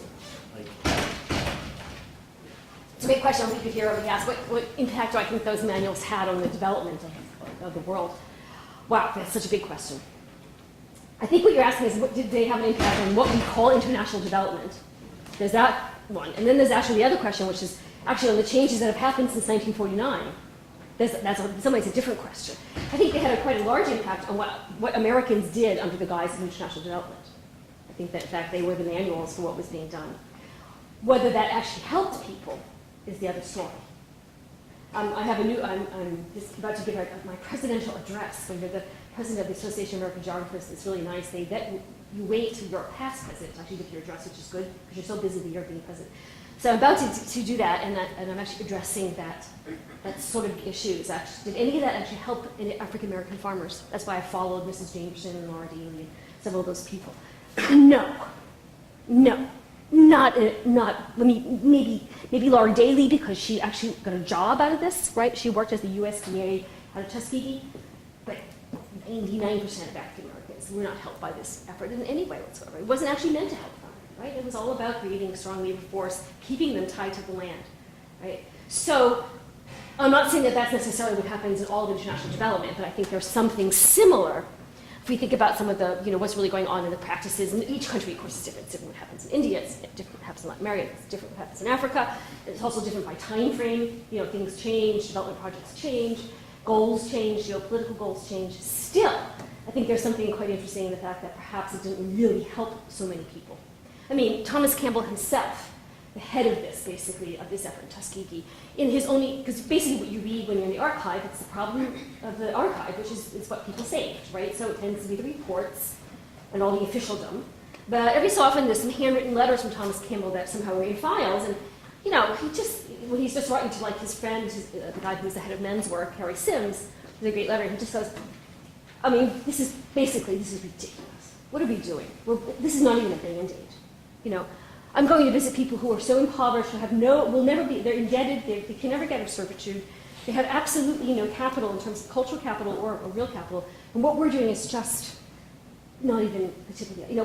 It's a great question. We could hear what we asked. What impact do I think those manuals had on the development of the world? Wow, that's such a big question. I think what you're asking is, did they have an impact on what we call international development? There's that one. And then there's actually the other question, which is actually on the changes that have happened since 1949. That's in some ways a different question. I think they had quite a large impact on what Americans did under the guise of international development. I think that, in fact, they were the manuals for what was being done. Whether that actually helped people is the other story. I'm just about to give my presidential address. When you're the president of the Association of American Geographers, it's really nice. You wait till you're past president to actually give your address, which is good, because you're so busy that you're being president. So I'm about to do that, and I'm actually addressing that sort of issues. Did any of that actually help African American farmers? That's why I followed Mrs. Jameson and Laura Daly and several of those people. No. maybe Laura Daly, because she actually got a job out of this, right? She worked as the USDA out of Tuskegee, but 99% of African Americans were not helped by this effort in any way whatsoever. It wasn't actually meant to help them, right? It was all about creating a strong labor force, keeping them tied to the land, right? So I'm not saying that that's necessarily what happens in all of international development, but I think there's something similar. If we think about some of the, what's really going on in the practices, and each country, of course, is different. It's different what happens in India, it's different what happens in Latin America, it's different what happens in Africa. It's also different by time frame. Things change, development projects change, goals change, geopolitical goals change. Still, I think there's something quite interesting in the fact that perhaps it didn't really help so many people. I mean, Thomas Campbell himself, the head of this, basically, of this effort in Tuskegee, in his only, because basically what you read when you're in the archive, it's the problem of the archive, which is what people saved, right? So it tends to be the reports and all the officialdom. But every so often there's some handwritten letters from Thomas Campbell that somehow were in files, and when he's just writing to like his friend, the guy who's the head of men's work, Harry Sims, with a great letter, he just says, I mean, this is ridiculous. What are we doing? This is not even a Band-Aid. I'm going to visit people who are so impoverished, they're indebted, they can never get out of servitude. They have absolutely no capital in terms of cultural capital or real capital. And what we're doing is just not even particularly,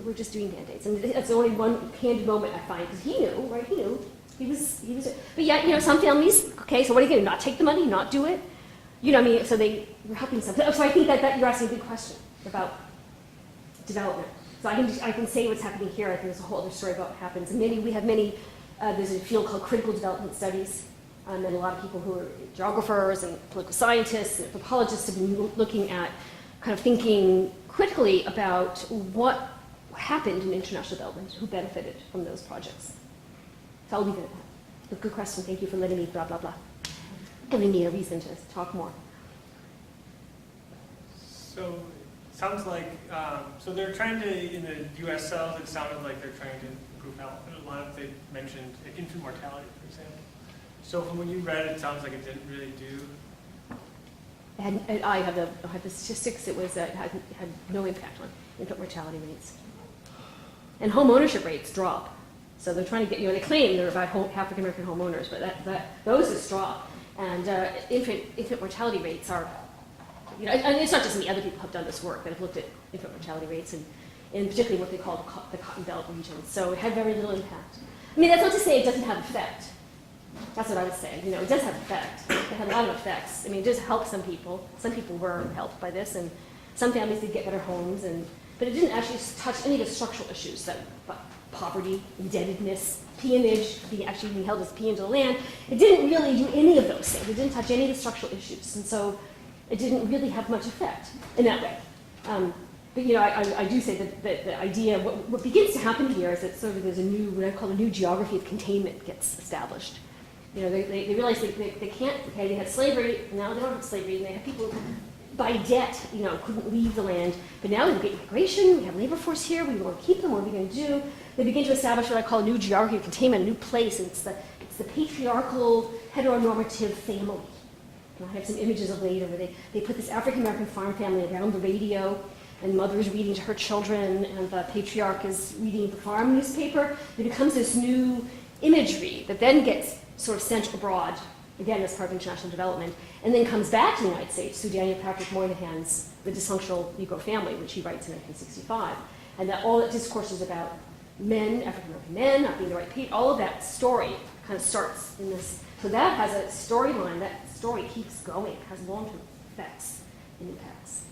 we're just doing Band-Aids. And that's the only one candid moment I find, because he knew, right? He knew. He was, but yet, some families, okay, so what are you going to not take the money, not do it? So they were helping some. So I think that you're asking a good question about development. So I can say what's happening here. I think there's a whole other story about what happens. And there's a field called critical development studies, and a lot of people who are geographers and political scientists and anthropologists have been looking at kind of thinking critically about what happened in international development, who benefited from those projects. So I'll leave it at that. But good question. Thank you for letting me blah, blah, blah. Giving me a reason to talk more. So it sounds like, so they're trying to, in the U.S. cells, it sounded like they're trying to improve health. And a lot of, they mentioned infant mortality, for example. So from what you read, it sounds like it didn't really do. I have the statistics. It had no impact on infant mortality rates. And home ownership rates drop. So they're trying to get, they claim they're about African American homeowners, but those just drop. And infant mortality rates are, and it's not just me, other people have done this work that have looked at infant mortality rates and particularly what they call the Cotton Belt region. So it had very little impact. I mean, that's not to say it doesn't have effect. That's what I would say. It does have effect. It had a lot of effects. I mean, it does help some people. Some people were helped by this, and some families did get better homes, but it didn't actually touch any of the structural issues that poverty, indebtedness, peonage, being held as peon to the land. It didn't really do any of those things. It didn't touch any of the structural issues, and so it didn't really have much effect in that way. But I do say that the idea, what begins to happen here is that sort of there's what I call a new geography of containment gets established. They realize they can't, okay, they had slavery, now they don't have slavery, and they have people by debt, couldn't leave the land. But now we have great migration, we have labor force here, we want to keep them, what are we going to do? They begin to establish what I call a new geography of containment, a new place, and it's the patriarchal, heteronormative family. And I have some images of later where they put this African-American farm family around the radio, and mother is reading to her children, and the patriarch is reading the farm newspaper. It becomes this new imagery that then gets sort of sent abroad, again as part of international development, and then comes back to the United States through Daniel Patrick Moynihan's The Dysfunctional Negro Family, which he writes in 1965. And that all that discourse is about men, African-American men, not being the right people, all of that story kind of starts in this. So that has a storyline, that story keeps going, has long-term effects and impacts.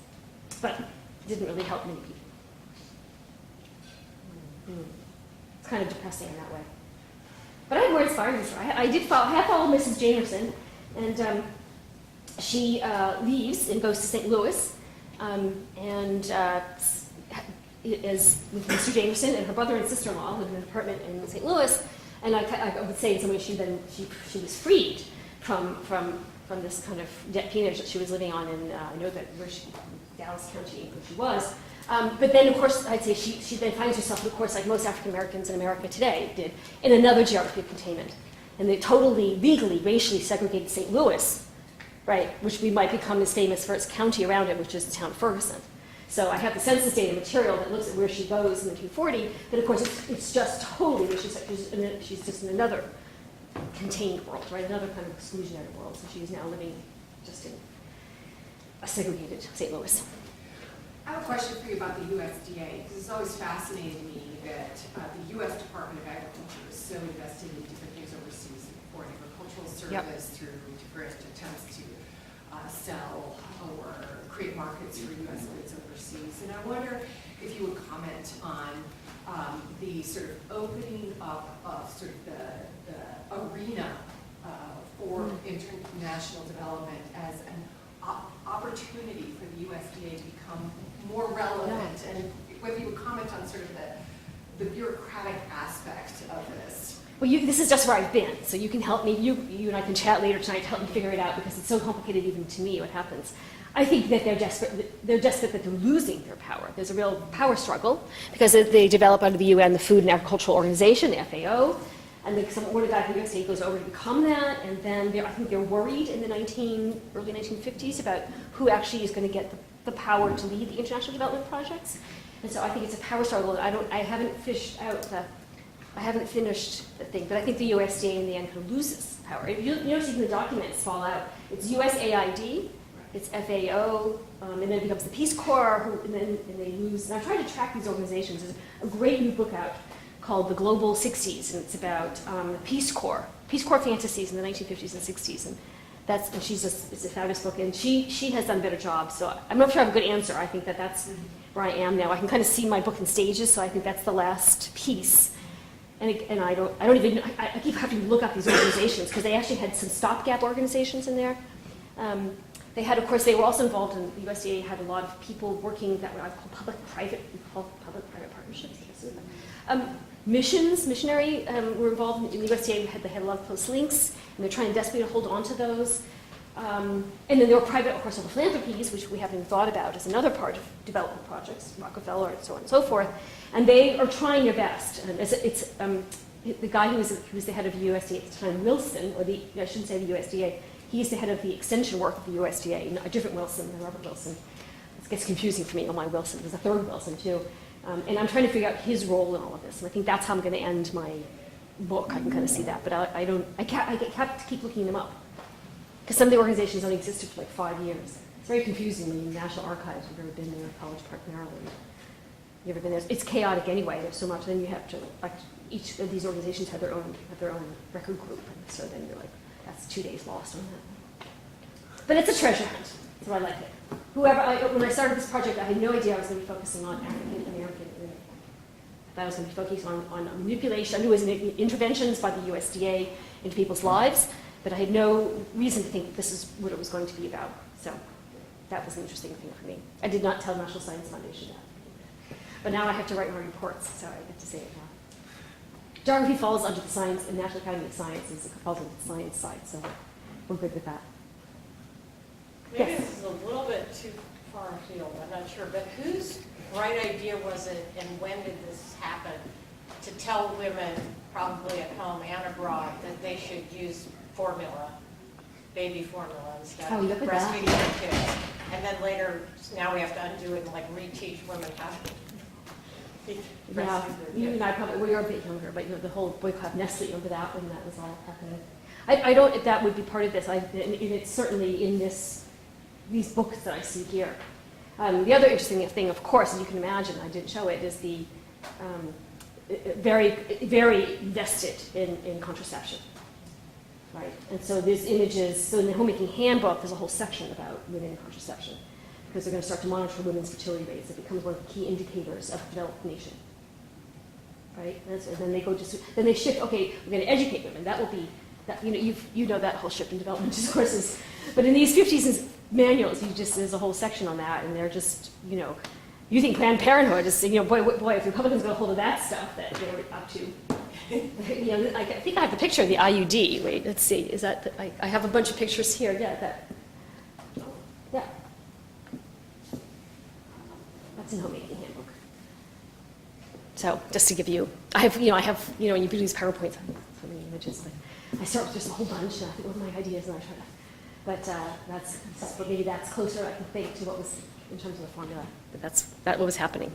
But it didn't really help many people. It's kind of depressing in that way. But I were inspired this. I did follow Mrs. Jamerson, and she leaves and goes to St. Louis, and is with Mr. Jamerson and her brother and sister-in-law live in an apartment in St. Louis. And I would say in some ways she was freed from this kind of debt peonage that she was living on in I know that Dallas County, where she was. But then, of course, I'd say she then finds herself, of course, like most African Americans in America today did, in another geography of containment. And they totally, legally, racially segregated St. Louis, right, which we might become as famous for its county around it, which is the town of Ferguson. So I have the census data material that looks at where she goes in 1940, but of course it's just totally, she's just in another contained world, right? Another kind of exclusionary world. So she is now living just in a segregated St. Louis. I have a question for you about the USDA, because it's always fascinated me that the U.S. Department of Agriculture is so invested in different things overseas, for agricultural service through different attempts to sell or create markets for U.S. goods overseas. And I wonder if you would comment on the sort of opening up of sort of the arena for international development as an opportunity for the USDA to become more relevant, and whether you would comment on sort of the bureaucratic aspect of this. Well, this is just where I've been, so you can help me. You and I can chat later tonight to help me figure it out, because it's so complicated even to me what happens. I think that they're desperate that they're losing their power. There's a real power struggle, because they develop under the UN the Food and Agricultural Organization, the FAO, and then some order guy from the USA goes over to become that, and then I think they're worried in the early 1950s about who actually is going to get the power to lead the international development projects. And so I think it's a power struggle. I haven't finished the thing, but I think the USDA in the end kind of loses power. If you notice even the documents fall out. It's USAID, it's FAO, and then it becomes the Peace Corps, and they lose. And I've tried to track these organizations. There's a great new book out called The Global 60s, and it's about the Peace Corps fantasies in the 1950s and 60s. And it's a fabulous book, and she has done a better job. So I'm not sure I have a good answer. I think that's where I am now. I can kind of see my book in stages, so I think that's the last piece. And I don't even, I keep having to look up these organizations, because they actually had some stopgap organizations in there. They had, of course, they were also involved in, the USDA had a lot of people working that what I call public-private partnerships. Missionary were involved in the USDA. They had a lot of close links, and they're trying desperately to hold on to those. And then there were private, of course, philanthropies, which we haven't even thought about as another part of development projects, Rockefeller and so on and so forth. And they are trying their best. And it's the guy who was the head of the USDA at the time, Wilson, I shouldn't say the USDA, he's the head of the extension work of the USDA, a different Wilson than Robert Wilson. It gets confusing for me, oh my Wilson, there's a third Wilson too. And I'm trying to figure out his role in all of this. And I think that's how I'm going to end my book. I can kind of see that, but I have to keep looking them up, because some of the organizations only existed for like 5 years. It's very confusing when the National Archives, you've ever been there, College Park, Maryland. You ever been there? It's chaotic anyway. There's so much. Then you have to, like, each of these organizations have their own record group, and so then you're like, that's 2 days lost on that. But it's a treasure hunt, so I like it. When I started this project, I had no idea I was going to be focusing on African American women. I thought I was going to be focusing on manipulation. I knew it was interventions by the USDA into people's lives, but I had no reason to think that this is what it was going to be about. So that was an interesting thing for me. I did not tell National Science Foundation that. But now I have to write my reports, so I get to say it now. Geography falls under the science, and National Academy of Sciences, it falls under the science side, so we're good with that. Maybe Yes. this is a little bit too far afield, I'm not sure, but whose bright idea was it, and when did this happen, to tell women, probably at home and abroad, that they should use formula, baby formula, instead of look at that. breastfeeding their kids? And then later, now we have to undo it and like reteach women how to Yeah, breastfeed their you kids. and I probably, well, you're a bit younger, but the whole boycott Nestle, remember that when that was all happening? I don't, if that would be part of this, and it's certainly in these books that I see here. The other interesting thing, of course, as you can imagine, I didn't show it, is the very, very invested in contraception. Right, and so there's images, so in the homemaking handbook, there's a whole section about women and contraception, because they're going to start to monitor women's fertility rates. It becomes one of the key indicators of a developed nation. Right, and then they then they shift, okay, we're going to educate women. That will be, that, you know that whole shift in development discourses. But in these 50s manuals, there's a whole section on that, and they're just, you think Planned Parenthood is, boy, if Republicans got a hold of that stuff that they're up to. I think I have the picture of the IUD. Wait, let's see. Is that I have a bunch of pictures here. Yeah, yeah. That's in homemaking handbook. So just to give you, I have, when you do these PowerPoints, I have so many images, but I start with just a whole bunch, and I think what are my ideas, and I try to, but maybe that's closer, I can think, to what was in terms of the formula, but that's what was happening.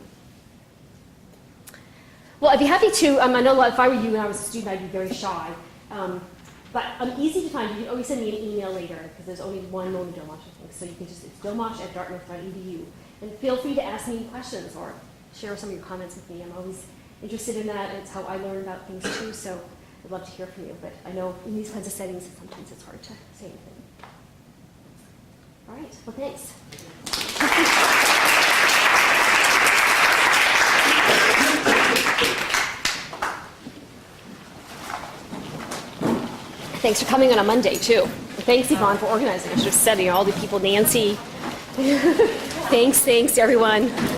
Well, I'd be happy to. I know if I were you when I was a student, I'd be very shy. But I'm easy to find. You can always send me an email later because there's only one Mona Domosh, I think. So you can just, it's domosh@dartmouth.edu. And feel free to ask me questions or share some of your comments with me. I'm always interested in that, and it's how I learn about things too. So I'd love to hear from you. But I know in these kinds of settings, sometimes it's hard to say anything. All right. Well, thanks. Thanks for coming on a Monday, too. Thanks, Yvonne, for organizing. I should have said, all the people, Nancy. Thanks to everyone.